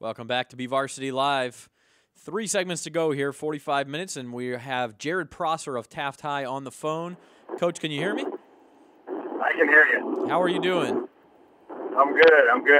Welcome back to BVarsity Live. 3 segments to go here, 45 minutes, and we have Jarudd Prosser of Taft High on the phone. Coach, can you hear me? I can hear you. How are you doing? I'm good.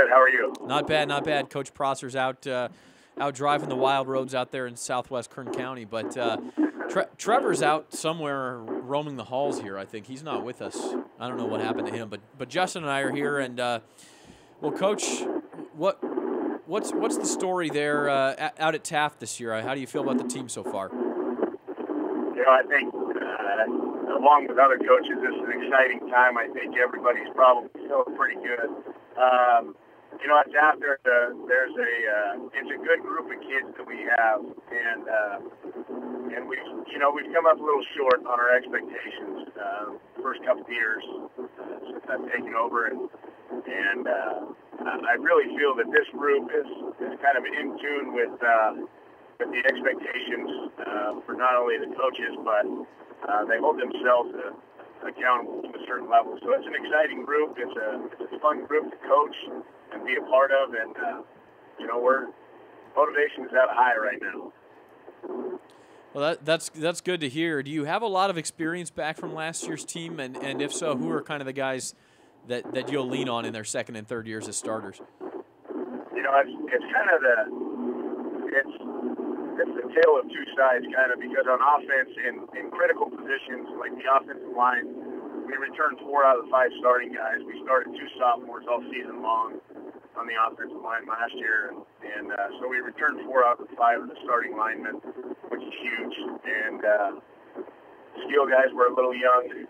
How are you? Not bad, not bad. Coach Prosser's out driving the wild roads out there in southwest Kern County, but Trevor's out somewhere roaming the halls here, I think. He's not with us. I don't know what happened to him, but Justin and I are here, and, well, Coach, what's the story there out at Taft this year? How do you feel about the team so far? I think along with other coaches, this is an exciting time. I think everybody's probably feeling pretty good. At Taft, it's a good group of kids that we have, and we've come up a little short on our expectations first couple of years since I've taken over, and I really feel that this group is kind of in tune with the expectations for not only the coaches, but they hold themselves accountable to a certain level. So it's an exciting group. It's a fun group to coach and be a part of, and motivation is out high right now. Well, that's good to hear. Do you have a lot of experience back from last year's team, and if so, who are kind of the guys that you'll lean on in their second and third years as starters? It's kind of it's the tale of two sides, kind of, because on offense, in critical positions like the offensive line, we returned 4 out of the 5 starting guys. We started 2 sophomores all season long on the offensive line last year, and so we returned 4 out of the 5 of the starting linemen, which is huge. And skill guys were a little young.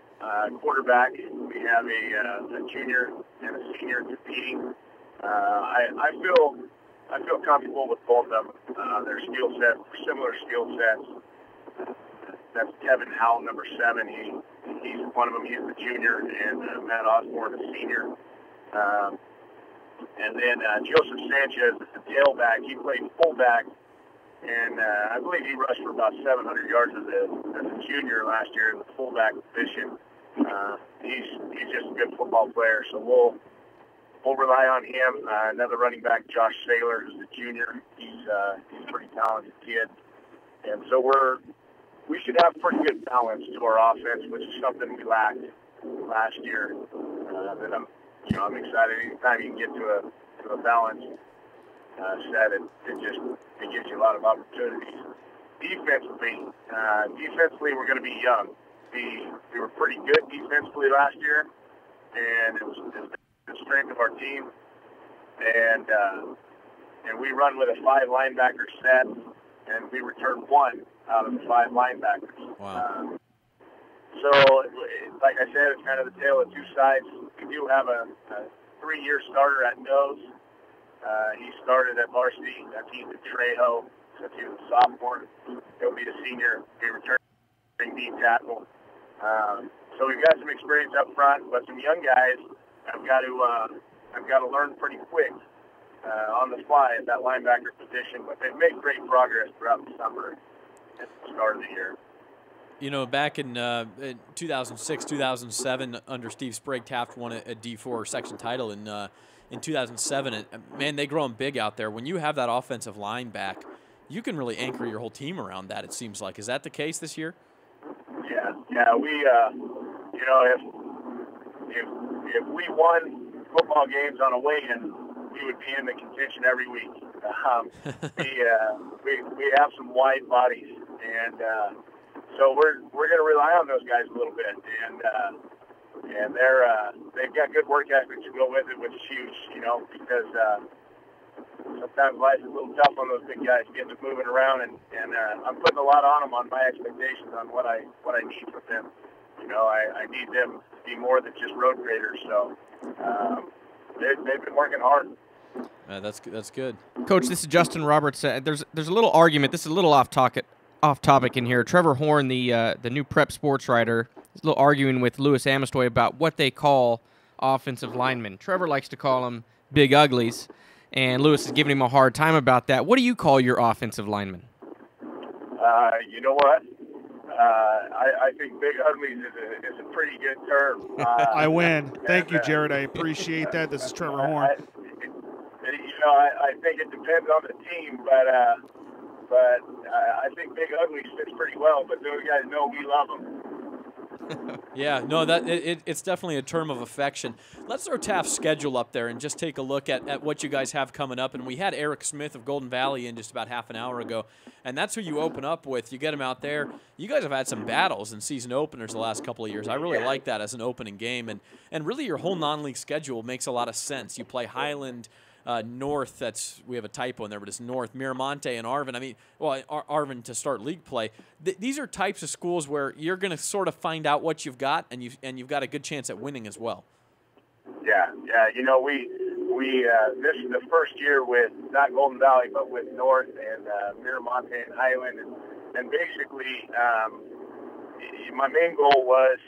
Quarterback, we have a junior and a senior competing. I feel comfortable with both of them. Their skill sets, similar skill sets. That's Kevin Howell, number 7. He's one of them. He's the junior, and Matt Osborne, the senior. And then Joseph Sanchez, the tailback. He played fullback, and I believe he rushed for about 700 yards as a junior last year in the fullback position. He's just a good football player, so we'll rely on him. Another running back, Josh Saylor, who's a junior. He's a pretty talented kid, and so we should have pretty good balance to our offense, which is something we lacked last year. That I'm excited. Anytime you can get to a balanced set, it gives you a lot of opportunities. Defensively, we're going to be young. We were pretty good defensively last year, and it was the strength of our team. And we run with a 5 linebacker set, and we return 1 out of the 5 linebackers. Wow. So, like I said, it's kind of the tale of two sides. We do have a 3-year starter at nose. He started at varsity. That's Ethan Trejo. Since he was a sophomore, he'll be a senior. He returning D tackle. So we've got some experience up front, but some young guys I've got to learn pretty quick on the fly at that linebacker position. But they've made great progress throughout the summer at the start of the year. Back in 2006, 2007, under Steve Sprague, Taft won a D4 section title in 2007. And, man, they grow them big out there. When you have that offensive line back, you can really anchor your whole team around that, it seems like. Is that the case this year? Yeah. We, if we won football games on a weigh-in, we would be in the contention every week. We have some wide bodies, and so we're going to rely on those guys a little bit, and they've got good work ethic to go with it, which is huge, because sometimes life is a little tough on those big guys getting them moving around, and I'm putting a lot on them on my expectations on what I need from them. I need them to be more than just road graders, so they've been working hard. That's good. Coach, this is Justin Roberts. There's a little argument. This is a little off topic in here. Trevor Horn, the new prep sports writer, is a little arguing with Louis Amistoy about what they call offensive linemen. Trevor likes to call them big uglies, and Louis is giving him a hard time about that. What do you call your offensive linemen? You know what? I think big uglies is a pretty good term. I win. Thank you, Jarudd. I appreciate that. This is Trevor Horn. I think it depends on the team, but I think Big Ugly fits pretty well. But those guys know we love them. Yeah, no, it's definitely a term of affection. Let's throw Taft's schedule up there and just take a look at what you guys have coming up. And we had Eric Smith of Golden Valley in just about half an hour ago, and that's who you open up with. You get him out there. You guys have had some battles in season openers the last couple of years. I really like that as an opening game, and really your whole non-league schedule makes a lot of sense. You play Highland, North, we have a typo in there, but it's North, Miramonte, and Arvin. I mean, well, Arvin to start league play. These are types of schools where you're going to sort of find out what you've got, and you've got a good chance at winning as well. Yeah. You know, we this is the first year with not Golden Valley, but with North and Miramonte and Highland, and basically, my main goal was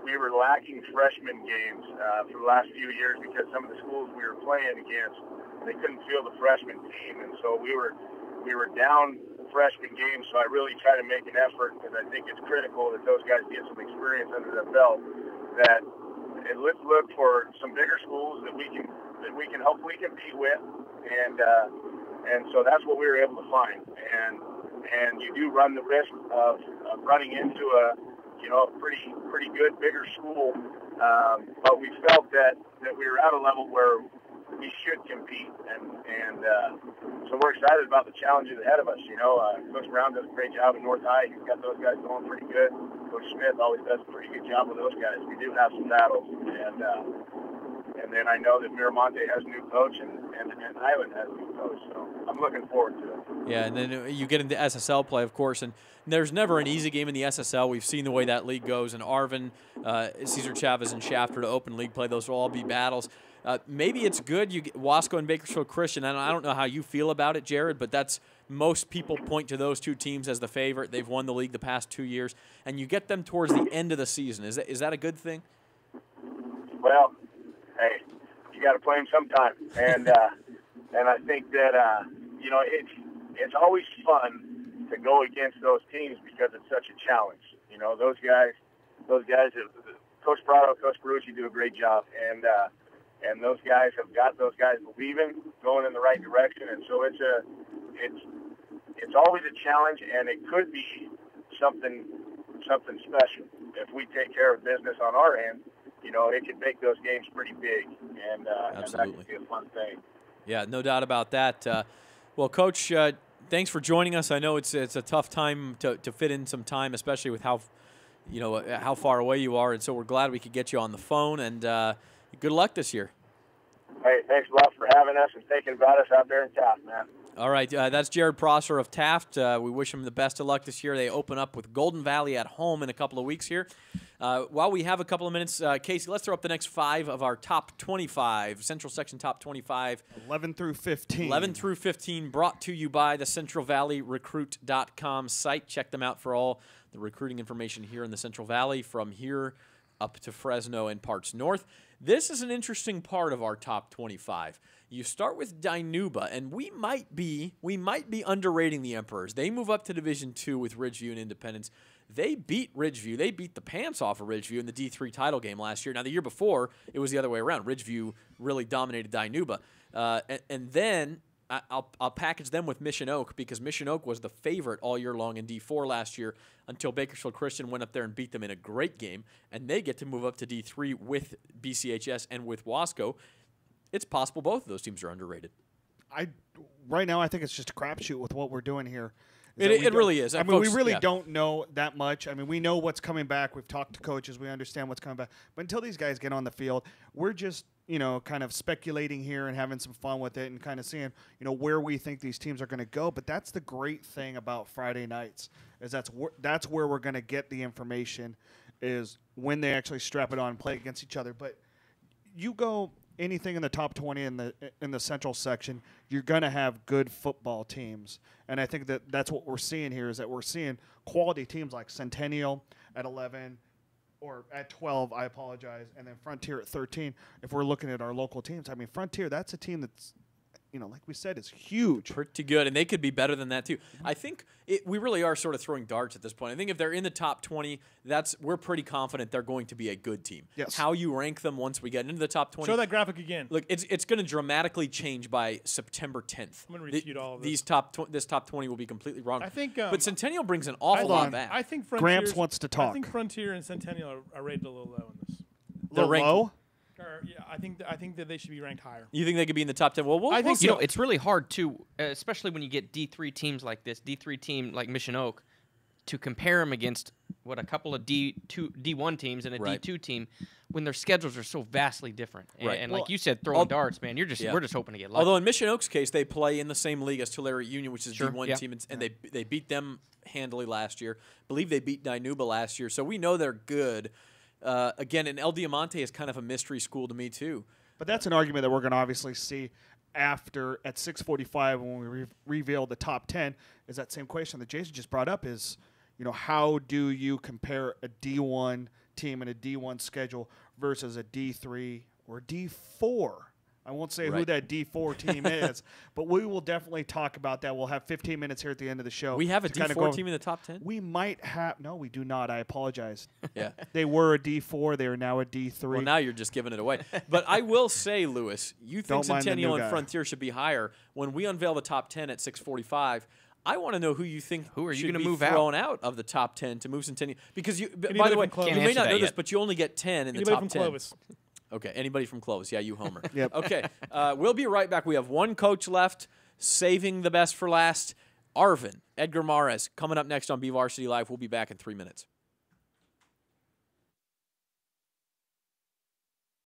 we were lacking freshman games for the last few years because some of the schools we were playing against, they couldn't field the freshman team, and so we were down freshman games. So I really try to make an effort, because I think it's critical that those guys get some experience under their belt. Let's look for some bigger schools that we can hopefully compete with, and so that's what we were able to find. And you do run the risk of running into a pretty good bigger school, but we felt that we were at a level where we should compete, and so we're excited about the challenges ahead of us. You know, Coach Brown does a great job at North High. He's got those guys going pretty good. Coach Smith always does a pretty good job with those guys. We do have some battles, and then I know that Miramonte has a new coach, and Highland has a new coach, so I'm looking forward to it. Yeah, and then you get into SSL play, of course, and there's never an easy game in the SSL. We've seen the way that league goes, and Arvin, Cesar Chavez, and Shafter to open league play. Those will all be battles. Maybe it's good. You get Wasco and Bakersfield Christian. I don't know how you feel about it, Jarudd, but most people point to those two teams as the favorite. They've won the league the past 2 years, and you get them towards the end of the season. Is that a good thing? Well, hey, you got to play them sometime, and I think that it's always fun to go against those teams because it's such a challenge. You know, those guys, Coach Prado, Coach Ferrucci do a great job, and those guys have got those guys believing, going in the right direction, and so it's always a challenge, and it could be something special if we take care of business on our end. You know, it could make those games pretty big, and that could be a fun thing. Yeah, no doubt about that. Well, Coach, thanks for joining us. I know it's a tough time to fit in some time, especially with how far away you are, and so we're glad we could get you on the phone. And good luck this year. Hey, thanks a lot for having us and thinking about us out there in Taft, man. All right, that's Jarudd Prosser of Taft. We wish him the best of luck this year. They open up with Golden Valley at home in a couple of weeks here. While we have a couple of minutes, Casey, let's throw up the next 5 of our top 25, Central Section top 25. 11 through 15. 11 through 15, brought to you by the CentralValleyRecruit.com site. Check them out for all the recruiting information here in the Central Valley, from here up to Fresno and parts north. This is an interesting part of our top 25. You start with Dinuba, and we might be underrating the Emperors. They move up to Division II with Ridgeview and Independence. They beat Ridgeview. They beat the pants off of Ridgeview in the D3 title game last year. Now, the year before, it was the other way around. Ridgeview really dominated Dinuba. And then I'll package them with Mission Oak, because Mission Oak was the favorite all year long in D4 last year until Bakersfield Christian went up there and beat them in a great game, and they get to move up to D3 with BCHS and with Wasco. It's possible both of those teams are underrated. Right now, I think it's just a crapshoot with what we're doing here. It really is. I mean, we really don't know that much. I mean, we know what's coming back. We've talked to coaches. We understand what's coming back. But until these guys get on the field, we're just, kind of speculating here and having some fun with it and kind of seeing, where we think these teams are going to go. But that's the great thing about Friday nights, is that's where we're going to get the information, is when they actually strap it on and play against each other. But you go anything in the top 20 in the Central section, you're going to have good football teams. And I think that's what we're seeing here, is that we're seeing quality teams like Centennial at 11, or at 12, I apologize, and then Frontier at 13. If we're looking at our local teams, I mean, Frontier, that's a team that's, like we said, is huge. Pretty good, and they could be better than that too. I think we really are sort of throwing darts at this point. I think if they're in the top 20, we're pretty confident they're going to be a good team. Yes. How you rank them once we get into the top 20. Show that graphic again. Look, it's going to dramatically change by September 10th. I'm going to refute all of this. This top 20 will be completely wrong. I think, but Centennial brings an awful lot back. I think Gramps wants to talk. I think Frontier and Centennial are rated a little low in this. They're ranked low? Yeah, I think that they should be ranked higher. You think they could be in the top 10? Well, I think You know, it's really hard too, especially when you get D3 teams like this, D3 team like Mission Oak, to compare them against a couple of D1 teams and a Right. D2 team when their schedules are so vastly different. Right. And Well, like you said, throwing darts, man, we're just hoping to get lucky. Although in Mission Oak's case, they play in the same league as Tulare Union, which is Sure, D1 yeah. team, and they beat them handily last year. I believe they beat Dinuba last year, so we know they're good. Again, and El Diamante is kind of a mystery school to me too. But that's an argument that we're going to obviously see after at 6:45 when we reveal the top 10. Is that same question that Jason just brought up? Is how do you compare a D1 team and a D1 schedule versus a D3 or D4? I won't say who that D4 team is, but we will definitely talk about that. We'll have 15 minutes here at the end of the show. We have a to kinda D4 team in the top 10? We might have. No, we do not. I apologize. Yeah. They were a D4. They are now a D3. Well, now you're just giving it away. But I will say, Lewis, you think Don't mind the Centennial new and guy. Frontier should be higher. When we unveil the top 10 at 6:45, I want to know who you think Who are you should gonna be move out? thrown out of the top 10 to move Centennial. Because, by Anybody the way, from Clovis? you Can't may answer not that know this, yet. but you only get 10 in the Anybody top from 10. Clovis? Okay, anybody from Clovis. Yeah, you homer. Yep. Okay, we'll be right back. We have one coach left, saving the best for last. Arvin, Edgar Mares, coming up next on BVarsity Live. We'll be back in 3 minutes.